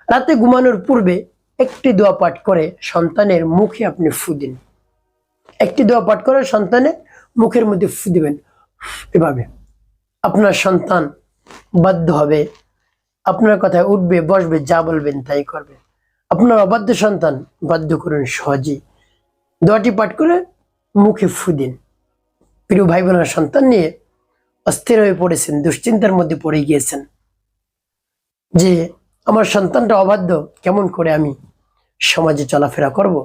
রাতে ঘুমানোর পূর্বে একটি দোয়া পাঠ করে সন্তানের মুখে আপনি ফু দিন। একটি দোয়া পাঠ করে সন্তানের মুখের মধ্যে ফু দিবেন। এভাবে আপনার সন্তান বাধ্য হবে, আপনার কথায় উঠবে, বসবে, যা বলবেন তাই করবে। আপনার অবাধ্য সন্তান বাধ্য করুন সহজেই। দোয়াটি পাঠ করে মুখে ফু দিন। প্রিয় ভাই বোনের, সন্তান নিয়ে অস্থির হয়ে পড়েছেন, দুশ্চিন্তার মধ্যে পড়ে গিয়েছেন যে আমার সন্তানটা অবাধ্য, কেমন করে আমি সমাজে চলাফেরা করব?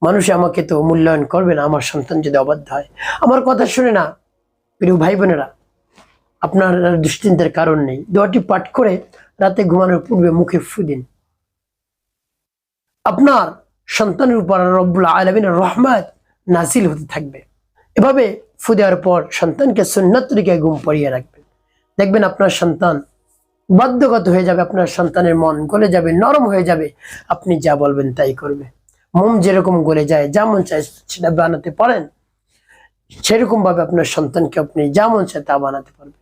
মানুষে আমাকে তো মূল্যায়ন করবে না আমার সন্তান যদি অবাধ্য হয়, আমার কথা শুনে না। প্রিয় ভাই বোনেরা, আপনার দুশ্চিন্তার কারণ নেই। দোয়াটি পাঠ করে রাতে ঘুমানোর পূর্বে মুখে ফু দিন। আপনার সন্তানের উপর রব্বুল আলামিনের রহমত নাজিল হতে থাকবে। এভাবে ফু দেওয়ার পর সন্তানকে সুন্নাত তরিকায় ঘুম পড়িয়ে রাখবেন। দেখবেন আপনার সন্তান বাধ্যগত হয়ে যাবে, আপনার সন্তানের মন গলে যাবে, নরম হয়ে যাবে। আপনি যা বলবেন তাই করবে। মোম যেরকম গলে যায়, যা মন চায় সেটা বানাতে পারেন, সেরকম ভাবে আপনার সন্তানকে আপনি যা মন চায় তা বানাতে পারবেন।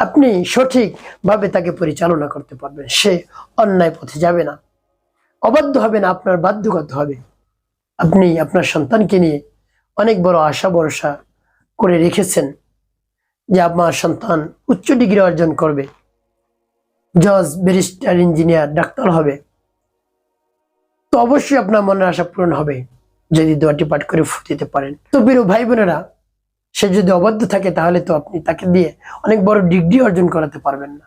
আপনি সঠিক ভাবে তাকে পরিচালনা করতে পারবেন। সে অন্যায় পথে যাবে না, অবাধ্য হবে না, আপনার বাধ্যগত হবে। আপনি আপনার সন্তানকে নিয়ে অনেক বড় আশা ভরসা করে রেখেছেন যে আমার সন্তান উচ্চ ডিগ্রি অর্জন করবে, জজ, ব্যারিস্টার, ইঞ্জিনিয়ার, ডাক্তার হবে। তো অবশ্যই আপনার মনের আশা পূরণ হবে যদি দোয়াটি পাঠ করে ফু দিতে পারেন। তো প্রিয় ভাই বোনেরা, সে যদি অবাধ্য থাকে তাহলে তো আপনি তাকে দিয়ে অনেক বড় ডিগ্রি অর্জন করাতে পারবেন না।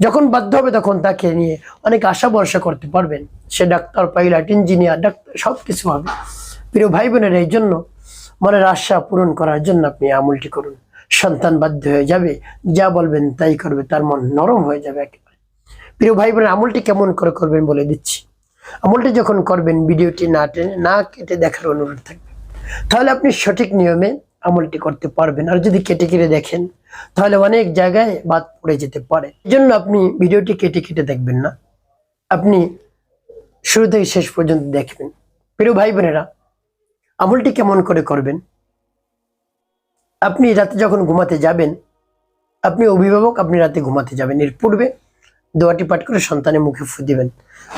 যখন বাধ্য হবে তখন তাকে নিয়ে অনেক আশা ভরসা করতে পারবেন। সে ডাক্তার, পাইলট, ইঞ্জিনিয়ার, ডাক্তার সবকিছু হবে। প্রিয় ভাই বোনেরা, এই জন্য মনের আশা পূরণ করার জন্য আপনি আমলটি করুন। সন্তান বাধ্য হয়ে যাবে, যা বলবেন তাই করবে, তার মন নরম হয়ে যাবে একেবারে। প্রিয় ভাই বোনেরা, আমলটি কেমন করে করবেন বলে দিচ্ছি। আমলটি যখন করবেন ভিডিওটি না টেনে, না কেটে দেখার অনুরোধ থাকবে, তাহলে আপনি সঠিক নিয়মে আমলটি করতে পারবেন। আর যদি কেটে কেটে দেখেন তাহলে অনেক জায়গায় বাদ পড়ে যেতে পারে। এই জন্য আপনি ভিডিওটি কেটে কেটে দেখবেন না, আপনি শুরু থেকে শেষ পর্যন্ত দেখবেন। প্রিয় ভাই বোনেরা, আমলটি কেমন করে করবেন? আপনি রাতে যখন ঘুমাতে যাবেন, আপনি অভিভাবক, আপনি রাতে ঘুমাতে যাবেন, এর পূর্বে দোয়াটি পাঠ করে সন্তানের মুখে ফু দিবেন।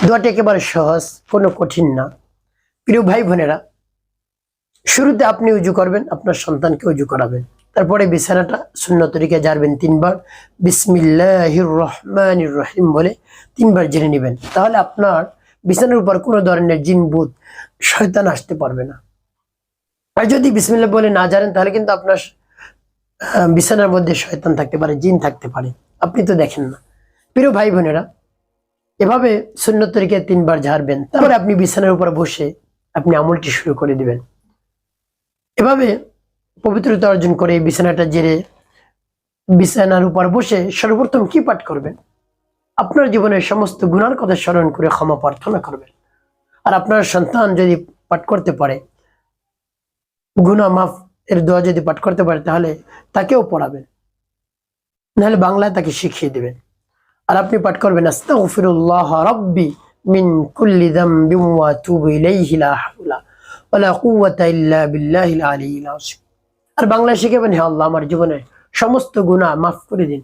দোয়াটি একেবারে সহজ, কোনো কঠিন না। প্রিয় ভাই বোনেরা, শুরুতে আপনি উজু করবেন, আপনার সন্তানকে উজু করাবেন। তারপরে বিছানাটা সুন্নত তরিকায় ঝাড়বেন 3 বার, বিসমিল্লাহির রহমানির রহিম বলে 3 বার ঝেড়ে নেবেন। তাহলে আপনার বিছানার উপর কোনো ধরনের জিন, ভূত, শয়তান আসতে পারবে না। আর যদি বিসমিল্লাহ বলে না ঝাড়েন তাহলে কিন্তু আপনার বিছানার মধ্যে শয়তান থাকতে পারে, জিন থাকতে পারে, আপনি তো দেখেন না। প্রিয় ভাই বোনেরা, এভাবে সুন্নত তরিকায় 3 বার ঝাড়বেন। তারপরে আপনি বিছানার উপর বসে আপনি আমলটি শুরু করে দিবেন। এভাবে পবিত্রতা অর্জন করে বিছানাটা জেরে বিছানার উপর বসে সর্বপ্রথম কি পাঠ করবেন? আপনার জীবনের সমস্ত গুনার কথা স্মরণ করে ক্ষমা প্রার্থনা করবেন। আর আপনার সন্তান যদি পাঠ করতে পারে, গুনাহ মাফ এর দোয়া যদি পাঠ করতে পারে, তাহলে তাকেও পড়াবেন, নাহলে বাংলায় তাকে শিখিয়ে দিবেন। আর আপনি পাঠ করবেন আস্তাগফিরুল্লাহ রাব্বি মিন কুল্লি যামবিন ওয়া আতুবু ইলাইহি লা হাওলা ওয়ালা কুওয়াতা ইল্লা বিল্লাহিল আলিয়্যিল আযীম। আর বাংলায় শিখাবেন, হে আল্লাহ, আমার জীবনের সমস্ত গুনাহ মাফ করে দিন,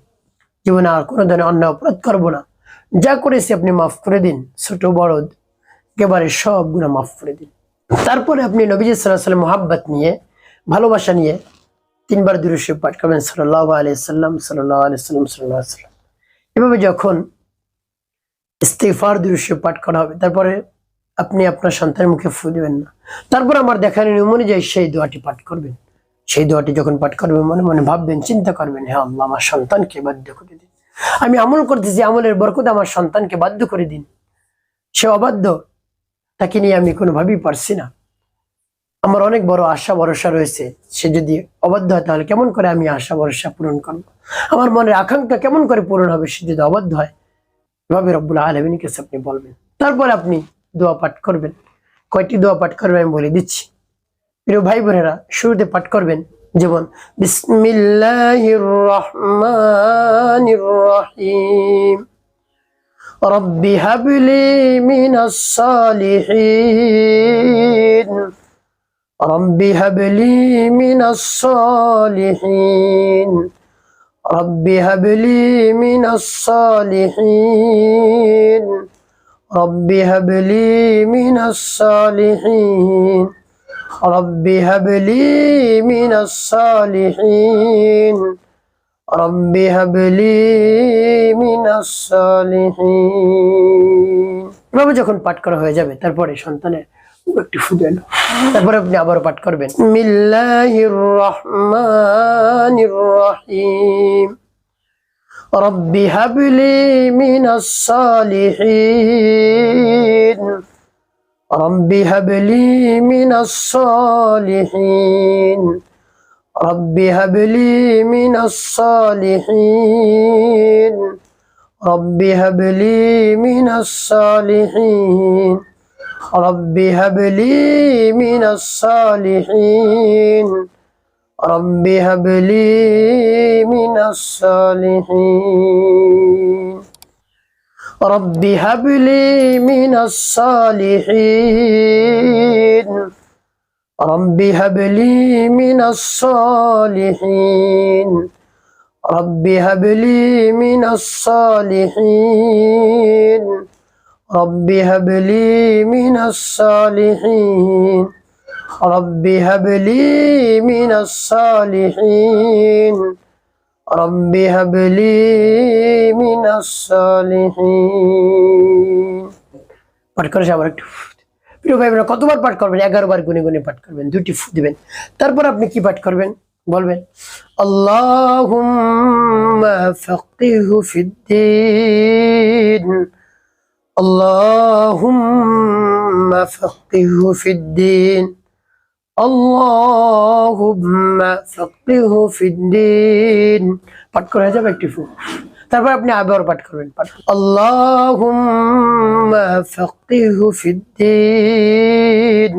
জীবনে আর কোনো ধরনের অন্যায় অপরাধ করবো না, যা করেছি আপনি মাফ করে দিন, ছোট বড় একেবারে সব গুনাহ মাফ করে দিন। তারপরে আপনি নবীজি সাল্লাল্লাহু আলাইহি ওয়াসাল্লাম মুহাব্বত নিয়ে, ভালোবাসা নিয়ে 3 বার দুরূদ শরীফ পাঠ করবেন, সাল্লাল্লাহু আলাইহি ওয়াসাল্লাম, সাল্লাল্লাহু আলাইহি ওয়াসাল্লাম, সাল্লাল্লাহু আলাইহি ওয়াসাল্লাম। এভাবে যখন ইস্তিগফার দুরূদ শরীফ পাঠ করা হবে, তারপরে আপনি আপনার সন্তানের মুখে ফু দিবেন না। তারপর আমার দেখানো নিয়ম অনুযায়ী সেই দোয়াটি পাঠ করবেন। সেই দোয়াটি যখন পাঠ করবেন, মনে মনে ভাববেন, চিন্তা করবেন, হে আল্লাহ, আমার সন্তানকে বাধ্য করে দিন। আমি আমল করতেছি, আমলের বরকতে আমার সন্তানকে বাধ্য করে দিন। সে অবাধ্য, তাকে নিয়ে আমি কোনোভাবেই পারছি না। আমার অনেক বড় আশা ভরসা রয়েছে, সে যদি অবাধ্য হয় তাহলে কেমন করে আমি আশা ভরসা পূরণ করবো? আমার মনের আকাঙ্ক্ষা কেমন করে পূরণ হবে সে যদি অবাধ্য হয়? এভাবে রব্বুল আলামিনের কাছে আপনি বলবেন। তারপর আপনি দোয়া পাঠ করবেন। কয়টি দোয়া পাঠ করবেন আমি বলে দিচ্ছি। প্রিয় ভাই বোনেরা, শুরুতে পাঠ করবেন যেমন বিসমিল্লাহির রহমানির রহিম, রব্বি হাবলি মিনাস সালিহিন, রব্বি হাবলি মিনাস সালিহিন, রব্বি হাবলি মিনাস সালিহিন, রব্বি হাবলি মিনাস সালিহিন, রব্বি হাবলি মিনাস সালিহিন, রব্বি হাবলি মিনাস সালিহিন। এভাবে যখন পাঠ করা হয়ে যাবে তারপরে সন্তানের একটু ফুদেন, তারপরে আপনি আবারও পাঠ করবেন বিসমিল্লাহির রহমানির রহিম, রব্বি হাবলি মিনাস সালিহিন, রব্বি হাবলি মিনাস সালিহিন, রব্বি হাবলি মিনাস সালিহিন, রব্বি হাবলি মিনাস সালিহিন, রব্বি হাবলি মিনাস সালিহিন, রব্বি হাবলি মিনাস সালিহিন, রব্বি হাবলি মিনাস সালিহিন, রব্বি হাবলি মিনাস সালিহিন, রব্বি হাবলি মিনাস সালিহিন, রব্বি হাবলি মিনাস সালিহিন, রব্বি হাবলি মিনাস সালিহিন, রব্বি হাবলি মিনাস সালিহিন। পাঠ করে আবার একটু প্রিয় ভাই বোনেরা, কতবার পাঠ করবেন? 11 বার গুনে গুনে পাঠ করবেন, 2টি ফু দিবেন। তারপর আপনি কি পাঠ করবেন বলবেন আল্লাহুম্মা ফাক্কিহু ফিদ্দীন, আল্লাহুম্মা ফাক্কিহু ফিদ্দীন, আল্লাহুম্মা ফাক্কিহু ফিদ্দীন। পাঠ করা যাবে একটি ফু। তারপর আপনি আবার পাঠ করবেন আল্লাহুম্মা ফাক্কিহু ফিদ্দীন,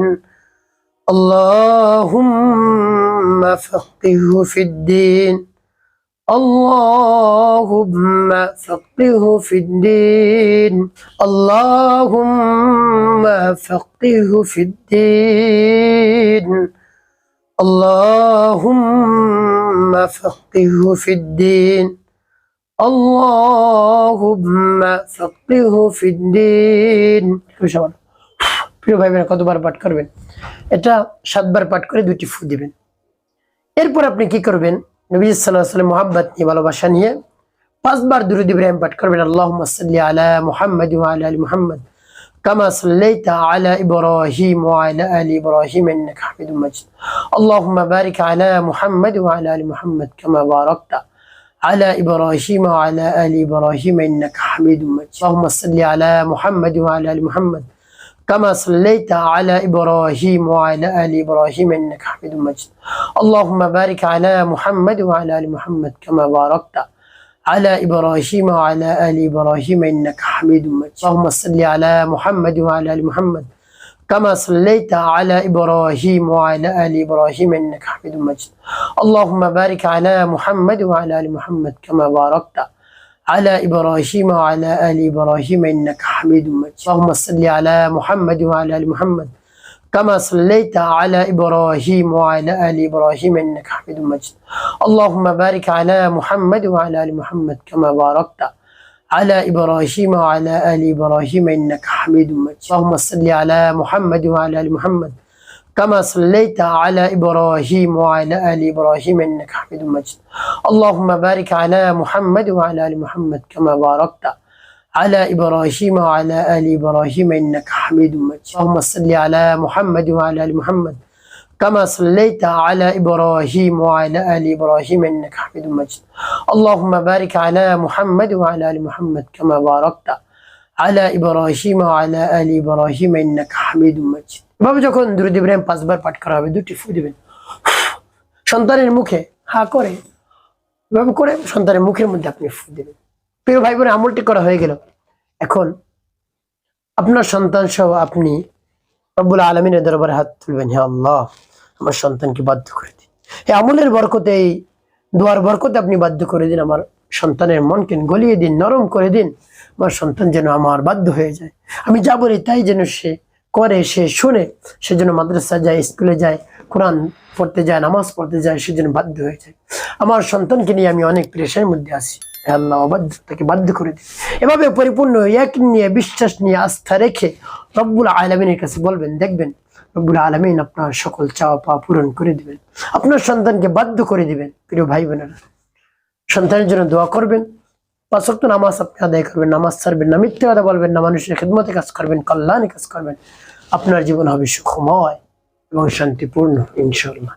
আল্লাহুম্মা ফাক্কিহু ফিদ্দীন, আল্লাহুম্মা ফাক্কিহু ফিদ্দীন, আল্লাহুম্মা ফাক্কিহু ফিদ্দীন, আল্লাহুম্মা ফাক্কিহু ফিদ্দীন, আল্লাহুম্মা ফাক্কিহু ফিদ্দীন। প্রিয় ভাই বোনেরা, কতবার পাঠ করবেন? এটা 7 বার পাঠ করে 2টি ফু দিবেন। এরপর আপনি কি করবেন? নবী সাল্লাল্লাহু আলাইহি ওয়াসাল্লাম মুহাব্বত নিয়ে, ভালোবাসা নিয়ে 5 বার দুরূদ ইব্রাহিম পাঠ করবেন। আল্লাহুম্মা সাল্লি আলা মুহাম্মাদ ওয়া আলা আলি মুহাম্মাদ কামা সাল্লাইতা আলা ইব্রাহিম ওয়া আলা আলি ইব্রাহিম ইন্নাকা হামিদুম মাজিদ। আল্লাহুম্মা বারিক আলা মুহাম্মাদ ওয়া আলা আলি মুহাম্মাদ কামা বারাকতা على إبراهيم وعلى آل إبراهيم إنك حميد مجيد. اللهم صل على محمد وعلى آل محمد كما صليت على إبراهيم وعلى آل إبراهيم إنك حميد مجيد. اللهم بارك على محمد وعلى آل محمد كما باركت على إبراهيم وعلى آل إبراهيم إنك حميد مجيد. اللهم صل على محمد وعلى آل محمد كما صليت على إبراهيم وعلى آل إبراهيم إنك حميد مجيد. اللهم بارك على محمد وعلى آل محمد كما باركت على إبراهيم وعلى آل إبراهيم إنك حميد مجيد. اللهم صل على محمد وعلى آل محمد كما صليت على إبراهيم وعلى آل إبراهيم إنك حميد مجيد. اللهم بارك على محمد وعلى آل محمد كما باركت على إبراهيم وعلى آل إبراهيم إنك حميد مجيد. اللهم صل على محمد وعلى آل محمد كما صليت على إبراهيم وعلى آل إبراهيم إنك حميد مجيد. اللهم بارك على محمد وعلى آل محمد كما باركت على إبراهيم وعلى آل إبراهيم إنك حميد مجيد. اللهم صل على محمد وعلى آل محمد كما صليت على إبراهيم وعلى آل إبراهيم إنك حميد مجيد. اللهم بارك على محمد وعلى آل محمد كما باركت على إبراهيم وعلى آل إبراهيم إنك حميد مجيد. এভাবে যখন দুরূদ ইব্রাহিম 5 বার পাঠ করা হবে, 2টি ফু দিবেন। সন্তানের মুখে হা করে এভাবে করে সন্তানের মুখের মধ্যে আপনি ফু দিবেন। প্রিয় ভাই বোন, আমলটি করা হয়ে গেল। এখন আপনার সন্তান সহ আপনি রব্বুল আলামিনের দরবারে হাত তুলবেন, হে আল্লাহ, আমার সন্তানকে বাধ্য করে দিন। এই আমলের বরকতে, এই দোয়ার বরকতে আপনি বাধ্য করে দিন। আমার সন্তানের মনকে গলিয়ে দিন, নরম করে দিন। আমার সন্তান যেন আমার বাধ্য হয়ে যায়, আমি যা বলি তাই যেন সে করে, সে শুনে, সে যেন মাদ্রাসা যায়, স্কুলে যায়, কোরআন পড়তে যায়, নামাজ পড়তে যায়, সে যেন বাধ্য হয়ে যায়। আমার সন্তানকে নিয়ে আমি অনেক প্রেশারের মধ্যে আছি। আল্লাহ অবাধ্যতাকে বাধ্য করে দিন। এভাবে পরিপূর্ণ এক নিয়ে বিশ্বাস নিয়ে আস্থা রেখে রব্বুল আলামিনের কাছে বলবেন, দেখবেন রব্বুল আলামিন আপনার সকল চাওয়া পাওয়া পূরণ করে দিবেন, আপনার সন্তানকে বাধ্য করে দিবেন। প্রিয় ভাই বোনেরা, সন্তানের জন্য দোয়া করবেন, 5 ওয়াক্ত নামাজ আপনি আদায় করবেন, নামাজ ছাড়বেন না, মিথ্যে কথা বলবেন না, মানুষের খেদমতে কাজ করবেন, কল্যাণে কাজ করবেন। আপনার জীবন হবে সুখময় এবং শান্তিপূর্ণ ইনশাআল্লাহ।